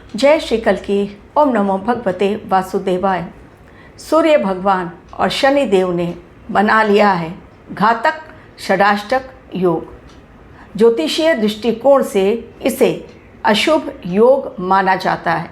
जय श्री कल्कि। ओम नमो भगवते वासुदेवाय। सूर्य भगवान और शनि देव ने बना लिया है घातक षडाष्टक योग। ज्योतिषीय दृष्टिकोण से इसे अशुभ योग माना जाता है।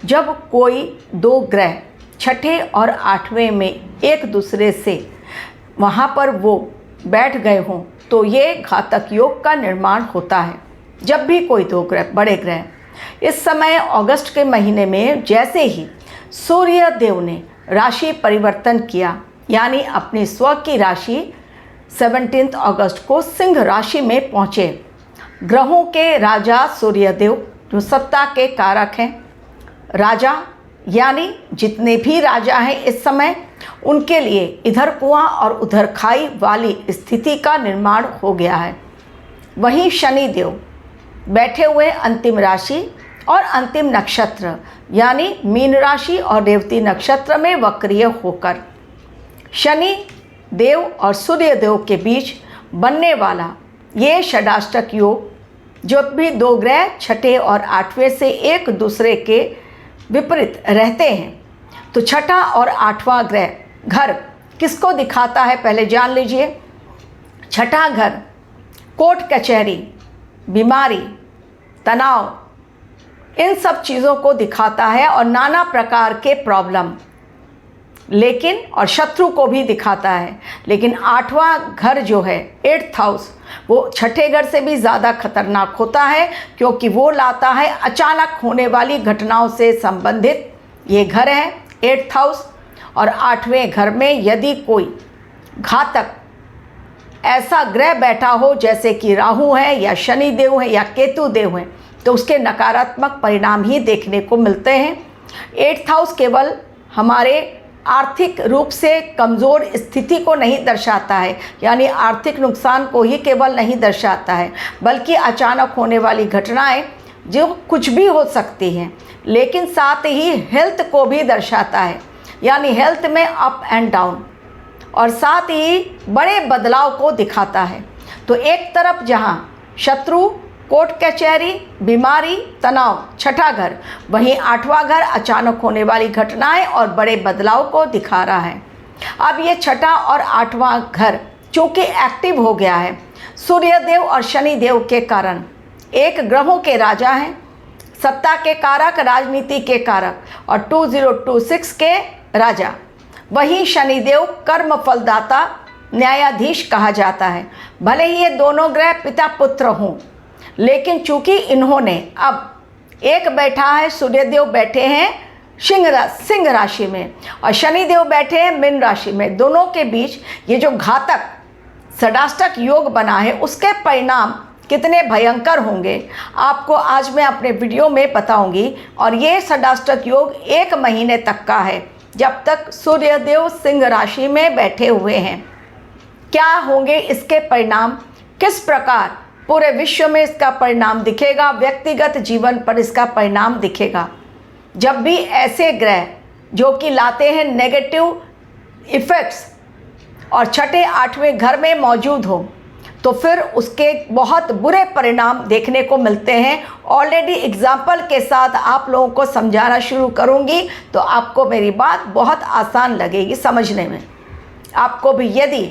जब कोई दो ग्रह छठे और आठवें में एक दूसरे से वहाँ पर वो बैठ गए हों तो ये घातक योग का निर्माण होता है। जब भी कोई दो ग्रह बड़े ग्रह इस समय अगस्त के महीने में जैसे ही सूर्य देव ने राशि परिवर्तन किया, यानी अपनी स्व की राशि 17 अगस्त को सिंह राशि में पहुँचे। ग्रहों के राजा सूर्य देव जो सत्ता के कारक हैं, राजा यानी जितने भी राजा हैं इस समय उनके लिए इधर कुआं और उधर खाई वाली स्थिति का निर्माण हो गया है। वहीं शनि देव बैठे हुए अंतिम राशि और अंतिम नक्षत्र यानी मीन राशि और रेवती नक्षत्र में वक्रीय होकर शनि देव और सूर्य देव के बीच बनने वाला ये षडाष्टक योग, जब भी दो ग्रह छठे और आठवें से एक दूसरे के विपरीत रहते हैं तो छठा और आठवां ग्रह घर किसको दिखाता है पहले जान लीजिए। छठा घर कोर्ट कचहरी, बीमारी, तनाव, इन सब चीज़ों को दिखाता है और नाना प्रकार के प्रॉब्लम, लेकिन और शत्रु को भी दिखाता है। लेकिन आठवां घर जो है 8th हाउस वो छठे घर से भी ज़्यादा खतरनाक होता है, क्योंकि वो लाता है अचानक होने वाली घटनाओं से संबंधित ये घर है 8th हाउस। और आठवें घर में यदि कोई घातक ऐसा ग्रह बैठा हो जैसे कि राहु है या शनि देव है या केतु देव है तो उसके नकारात्मक परिणाम ही देखने को मिलते हैं। 8th हाउस केवल हमारे आर्थिक रूप से कमज़ोर स्थिति को नहीं दर्शाता है, यानी आर्थिक नुकसान को ही केवल नहीं दर्शाता है, बल्कि अचानक होने वाली घटनाएं जो कुछ भी हो सकती हैं, लेकिन साथ ही हेल्थ को भी दर्शाता है, यानी हेल्थ में अप एंड डाउन, और साथ ही बड़े बदलाव को दिखाता है। तो एक तरफ जहाँ शत्रु, कोर्ट कचहरी, बीमारी, तनाव छठा घर, वहीं आठवां घर अचानक होने वाली घटनाएं और बड़े बदलाव को दिखा रहा है। अब ये छठा और आठवां घर चूँकि एक्टिव हो गया है सूर्य देव और शनि देव के कारण, एक ग्रहों के राजा हैं, सत्ता के कारक, राजनीति के कारक और 2026 के राजा। वहीं शनिदेव कर्म फलदाता, न्यायाधीश कहा जाता है। भले ही ये दोनों ग्रह पिता पुत्र हों, लेकिन चूंकि इन्होंने अब एक बैठा है, सूर्यदेव बैठे हैं सिंह राशि में और शनिदेव बैठे हैं मीन राशि में, दोनों के बीच ये जो घातक षडाष्टक योग बना है उसके परिणाम कितने भयंकर होंगे आपको आज मैं अपने वीडियो में बताऊंगी। और ये षडाष्टक योग 1 महीने तक का है, जब तक सूर्यदेव सिंह राशि में बैठे हुए हैं। क्या होंगे इसके परिणाम, किस प्रकार पूरे विश्व में इसका परिणाम दिखेगा, व्यक्तिगत जीवन पर इसका परिणाम दिखेगा। जब भी ऐसे ग्रह जो कि लाते हैं नेगेटिव इफ़ेक्ट्स और छठे आठवें घर में मौजूद हो तो फिर उसके बहुत बुरे परिणाम देखने को मिलते हैं। ऑलरेडी एग्जाम्पल के साथ आप लोगों को समझाना शुरू करूंगी तो आपको मेरी बात बहुत आसान लगेगी समझने में। आपको भी यदि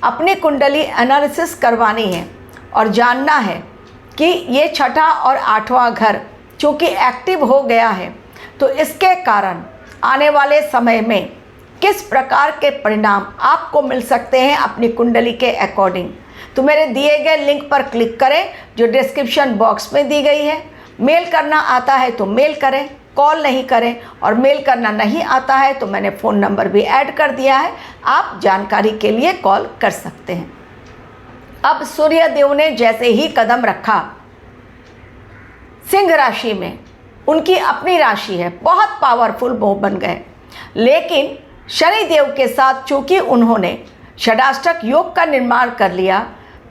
अपनी कुंडली एनालिसिस करवानी है और जानना है कि ये छठा और आठवां घर चूँकि एक्टिव हो गया है तो इसके कारण आने वाले समय में किस प्रकार के परिणाम आपको मिल सकते हैं अपनी कुंडली के अकॉर्डिंग, तो मेरे दिए गए लिंक पर क्लिक करें जो डिस्क्रिप्शन बॉक्स में दी गई है। मेल करना आता है तो मेल करें, कॉल नहीं करें, और मेल करना नहीं आता है तो मैंने फ़ोन नंबर भी ऐड कर दिया है, आप जानकारी के लिए कॉल कर सकते हैं। अब सूर्य देव ने जैसे ही कदम रखा सिंह राशि में, उनकी अपनी राशि है, बहुत पावरफुल वो बन गए, लेकिन शनि देव के साथ चूँकि उन्होंने षडाष्टक योग का निर्माण कर लिया,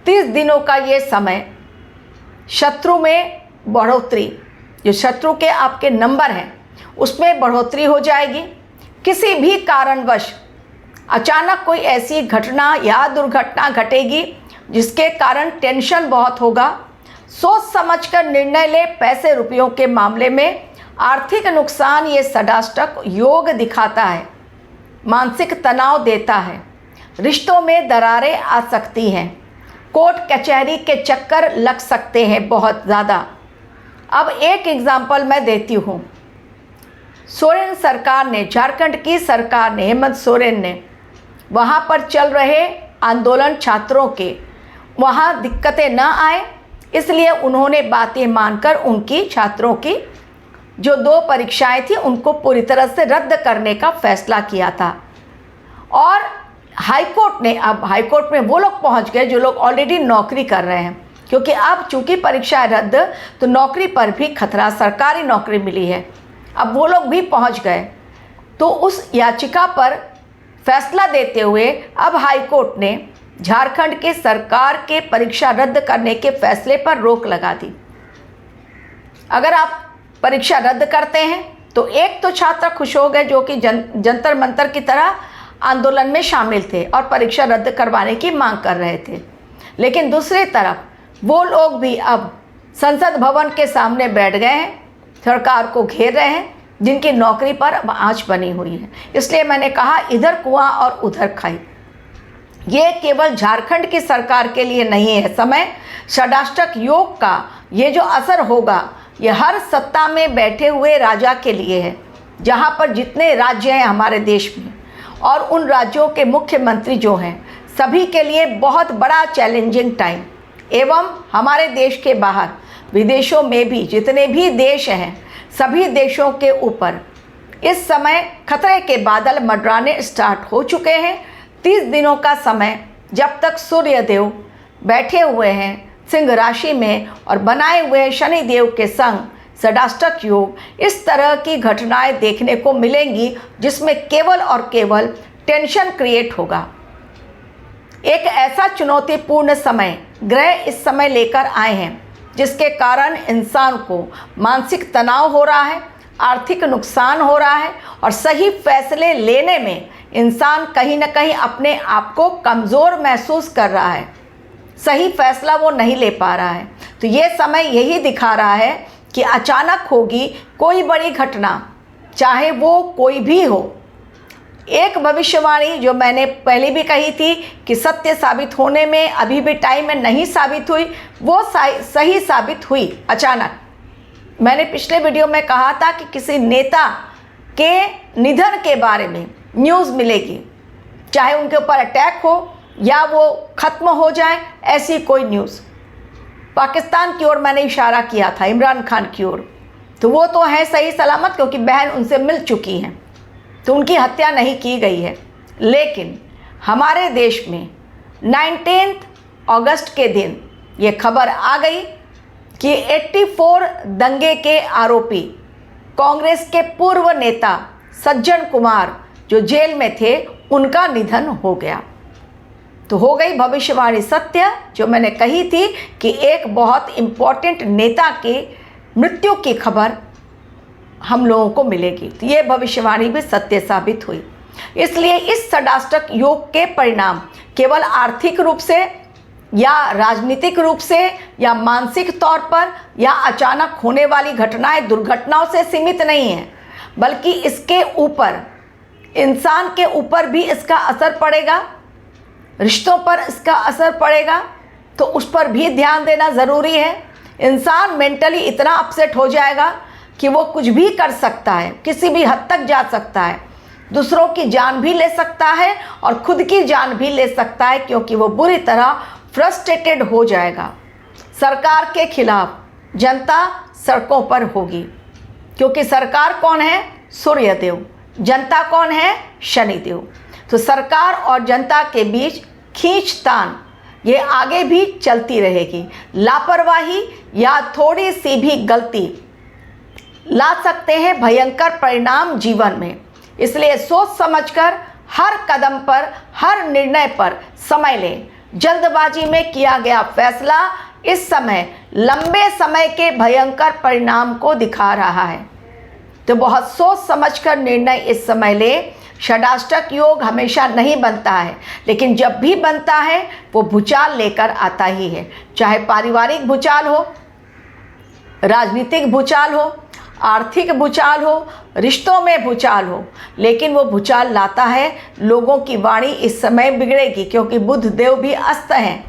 30 दिनों का ये समय शत्रु में बढ़ोतरी, जो शत्रु के आपके नंबर हैं उसमें बढ़ोतरी हो जाएगी। किसी भी कारणवश अचानक कोई ऐसी घटना या दुर्घटना घटेगी जिसके कारण टेंशन बहुत होगा। सोच समझकर निर्णय ले पैसे रुपयों के मामले में, आर्थिक नुकसान ये षडाष्टक योग दिखाता है, मानसिक तनाव देता है, रिश्तों में दरारें आ सकती हैं, कोर्ट कचहरी के चक्कर लग सकते हैं बहुत ज़्यादा। अब एक एग्जाम्पल मैं देती हूँ। सोरेन सरकार ने, झारखंड की सरकार ने, हेमंत सोरेन ने वहाँ पर चल रहे आंदोलन छात्रों के वहाँ दिक्कतें न आए, इसलिए उन्होंने बातें मानकर उनकी छात्रों की जो 2 परीक्षाएं थी उनको पूरी तरह से रद्द करने का फैसला किया था। और हाईकोर्ट ने, अब हाईकोर्ट में वो लोग पहुंच गए जो लोग ऑलरेडी नौकरी कर रहे हैं, क्योंकि अब चूंकि परीक्षा रद्द तो नौकरी पर भी खतरा, सरकारी नौकरी मिली है, अब वो लोग भी पहुंच गए। तो उस याचिका पर फैसला देते हुए अब हाईकोर्ट ने झारखंड के सरकार के परीक्षा रद्द करने के फैसले पर रोक लगा दी। अगर आप परीक्षा रद्द करते हैं तो एक तो छात्र खुश हो गए जो कि जंतर मंतर की तरह आंदोलन में शामिल थे और परीक्षा रद्द करवाने की मांग कर रहे थे, लेकिन दूसरी तरफ वो लोग भी अब संसद भवन के सामने बैठ गए हैं, सरकार को घेर रहे हैं, जिनकी नौकरी पर अब आंच बनी हुई है। इसलिए मैंने कहा इधर कुआं और उधर खाई। ये केवल झारखंड की सरकार के लिए नहीं है समय, षडाष्टक योग का ये जो असर होगा ये हर सत्ता में बैठे हुए राजा के लिए है, जहाँ पर जितने राज्य हैं हमारे देश में और उन राज्यों के मुख्यमंत्री जो हैं, सभी के लिए बहुत बड़ा चैलेंजिंग टाइम। एवं हमारे देश के बाहर विदेशों में भी जितने भी देश हैं, सभी देशों के ऊपर इस समय खतरे के बादल मंडराने स्टार्ट हो चुके हैं। 30 दिनों का समय जब तक सूर्य देव बैठे हुए हैं सिंह राशि में और बनाए हुए शनि देव के संग षडाष्टक योग, इस तरह की घटनाएं देखने को मिलेंगी जिसमें केवल और केवल टेंशन क्रिएट होगा। एक ऐसा चुनौतीपूर्ण समय ग्रह इस समय लेकर आए हैं जिसके कारण इंसान को मानसिक तनाव हो रहा है, आर्थिक नुकसान हो रहा है और सही फैसले लेने में इंसान कहीं ना कहीं अपने आप को कमज़ोर महसूस कर रहा है, सही फैसला वो नहीं ले पा रहा है। तो ये समय यही दिखा रहा है कि अचानक होगी कोई बड़ी घटना, चाहे वो कोई भी हो। एक भविष्यवाणी जो मैंने पहले भी कही थी कि सत्य साबित होने में अभी भी टाइम में नहीं साबित हुई, वो सही साबित हुई अचानक। मैंने पिछले वीडियो में कहा था कि किसी नेता के निधन के बारे में न्यूज़ मिलेगी, चाहे उनके ऊपर अटैक हो या वो ख़त्म हो जाए, ऐसी कोई न्यूज़। पाकिस्तान की ओर मैंने इशारा किया था, इमरान खान की ओर, तो वो तो है सही सलामत क्योंकि बहन उनसे मिल चुकी हैं, तो उनकी हत्या नहीं की गई है। लेकिन हमारे देश में 19 अगस्त के दिन ये खबर आ गई कि 84 दंगे के आरोपी कांग्रेस के पूर्व नेता सज्जन कुमार जो जेल में थे, उनका निधन हो गया। तो हो गई भविष्यवाणी सत्य जो मैंने कही थी कि एक बहुत इम्पोर्टेंट नेता के मृत्यु की खबर हम लोगों को मिलेगी। तो ये भविष्यवाणी भी सत्य साबित हुई। इसलिए इस षडाष्टक योग के परिणाम केवल आर्थिक रूप से या राजनीतिक रूप से या मानसिक तौर पर या अचानक होने वाली घटनाएं, दुर्घटनाओं से सीमित नहीं है, बल्कि इसके ऊपर इंसान के ऊपर भी इसका असर पड़ेगा, रिश्तों पर इसका असर पड़ेगा। तो उस पर भी ध्यान देना ज़रूरी है। इंसान मेंटली इतना अपसेट हो जाएगा कि वो कुछ भी कर सकता है, किसी भी हद तक जा सकता है, दूसरों की जान भी ले सकता है और खुद की जान भी ले सकता है, क्योंकि वो बुरी तरह फ्रस्ट्रेटेड हो जाएगा। सरकार के खिलाफ जनता सड़कों पर होगी, क्योंकि सरकार कौन है? सूर्यदेव। जनता कौन है? शनिदेव। तो सरकार और जनता के बीच खींचतान ये आगे भी चलती रहेगी। लापरवाही या थोड़ी सी भी गलती ला सकते हैं भयंकर परिणाम जीवन में। इसलिए सोच समझकर हर कदम पर, हर निर्णय पर समय लें। जल्दबाजी में किया गया फैसला इस समय लंबे समय के भयंकर परिणाम को दिखा रहा है। तो बहुत सोच समझकर निर्णय इस समय ले। षडाष्टक योग हमेशा नहीं बनता है, लेकिन जब भी बनता है वो भूचाल लेकर आता ही है। चाहे पारिवारिक भूचाल हो, राजनीतिक भूचाल हो, आर्थिक भूचाल हो, रिश्तों में भूचाल हो, लेकिन वो भूचाल लाता है। लोगों की वाणी इस समय बिगड़ेगी क्योंकि बुध देव भी अस्त हैं।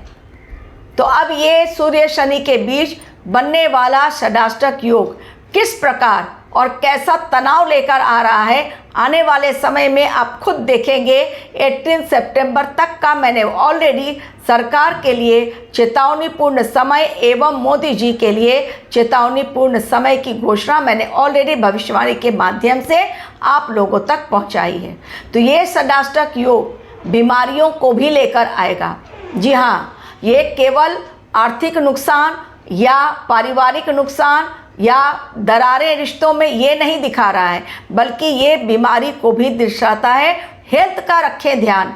तो अब ये सूर्य शनि के बीच बनने वाला षडाष्टक योग किस प्रकार और कैसा तनाव लेकर आ रहा है, आने वाले समय में आप खुद देखेंगे। 18 सितंबर तक का मैंने ऑलरेडी सरकार के लिए चेतावनीपूर्ण समय एवं मोदी जी के लिए चेतावनीपूर्ण समय की घोषणा मैंने ऑलरेडी भविष्यवाणी के माध्यम से आप लोगों तक पहुंचाई है। तो ये षडाष्टक योग बीमारियों को भी लेकर आएगा। जी हाँ, ये केवल आर्थिक नुकसान या पारिवारिक नुकसान या दरारें रिश्तों में ये नहीं दिखा रहा है, बल्कि ये बीमारी को भी दर्शाता है। हेल्थ का रखें ध्यान।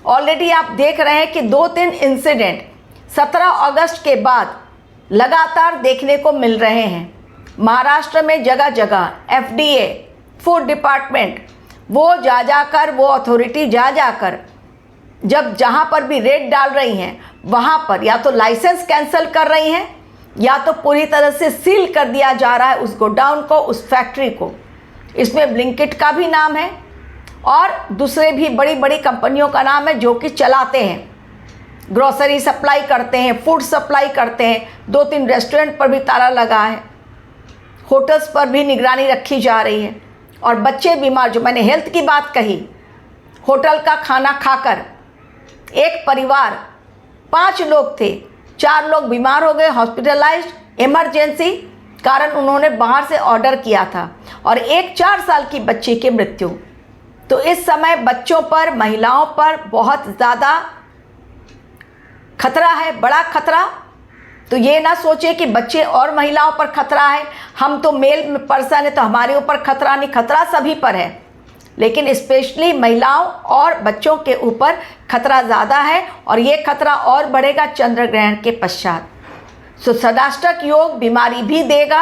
ऑलरेडी आप देख रहे हैं कि 2-3 इंसिडेंट 17 अगस्त के बाद लगातार देखने को मिल रहे हैं। महाराष्ट्र में जगह जगह FDA, फूड डिपार्टमेंट, वो जाकर वो अथॉरिटी जाकर जब जहाँ पर भी रेड डाल रही हैं, वहाँ पर या तो लाइसेंस कैंसिल कर रही हैं या तो पूरी तरह से सील कर दिया जा रहा है उस गोडाउन को, उस फैक्ट्री को। इसमें ब्लिंकिट का भी नाम है और दूसरे भी बड़ी बड़ी कंपनियों का नाम है जो कि चलाते हैं, ग्रोसरी सप्लाई करते हैं, फूड सप्लाई करते हैं। 2-3 रेस्टोरेंट पर भी ताला लगा है, होटल्स पर भी निगरानी रखी जा रही है। और बच्चे बीमार, जो मैंने हेल्थ की बात कही, होटल का खाना खाकर एक परिवार 5 लोग थे, 4 लोग बीमार हो गए, हॉस्पिटलाइज्ड इमरजेंसी, कारण उन्होंने बाहर से ऑर्डर किया था, और एक 4 साल की बच्ची की मृत्यु। तो इस समय बच्चों पर, महिलाओं पर बहुत ज़्यादा खतरा है, बड़ा खतरा। तो ये ना सोचे कि बच्चे और महिलाओं पर खतरा है, हम तो मेल पर्सन है तो हमारे ऊपर खतरा नहीं, खतरा सभी पर है, लेकिन स्पेशली महिलाओं और बच्चों के ऊपर खतरा ज़्यादा है। और ये खतरा और बढ़ेगा चंद्र ग्रहण के पश्चात। सो षडाष्टक योग बीमारी भी देगा,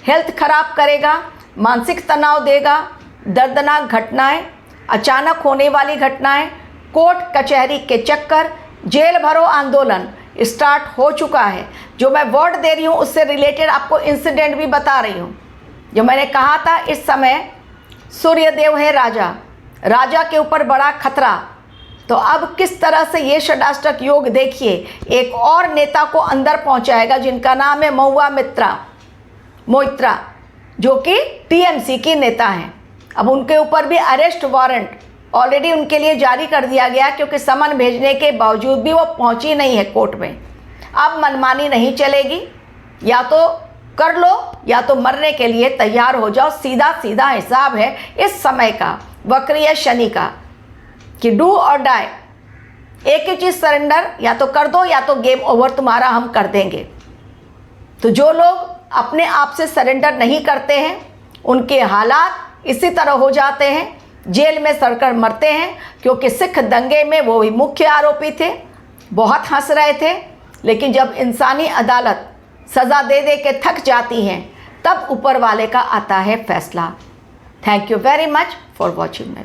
हेल्थ खराब करेगा, मानसिक तनाव देगा, दर्दनाक घटनाएं, अचानक होने वाली घटनाएं, कोर्ट कचहरी के चक्कर, जेल भरो आंदोलन स्टार्ट हो चुका है। जो मैं वर्ड दे रही हूँ उससे रिलेटेड आपको इंसिडेंट भी बता रही हूँ। जो मैंने कहा था, इस समय सूर्य देव है राजा, राजा के ऊपर बड़ा खतरा। तो अब किस तरह से ये षडाष्टक योग देखिए एक और नेता को अंदर पहुंचाएगा जिनका नाम है महुआ मोइत्रा, जो कि TMC की नेता हैं। अब उनके ऊपर भी अरेस्ट वारंट ऑलरेडी उनके लिए जारी कर दिया गया, क्योंकि समन भेजने के बावजूद भी वो पहुंची नहीं है कोर्ट में। अब मनमानी नहीं चलेगी, या तो कर लो या तो मरने के लिए तैयार हो जाओ। सीधा सीधा हिसाब है इस समय का, वक्रीय शनि का, कि डू और डाई। एक ही चीज़ सरेंडर, या तो कर दो या तो गेम ओवर तुम्हारा, हम कर देंगे। तो जो लोग अपने आप से सरेंडर नहीं करते हैं उनके हालात इसी तरह हो जाते हैं, जेल में सड़कर मरते हैं। क्योंकि सिख दंगे में वो भी मुख्य आरोपी थे, बहुत हंस रहे थे, लेकिन जब इंसानी अदालत सज़ा दे दे के थक जाती हैं तब ऊपर वाले का आता है फैसला। Thank you very much for watching.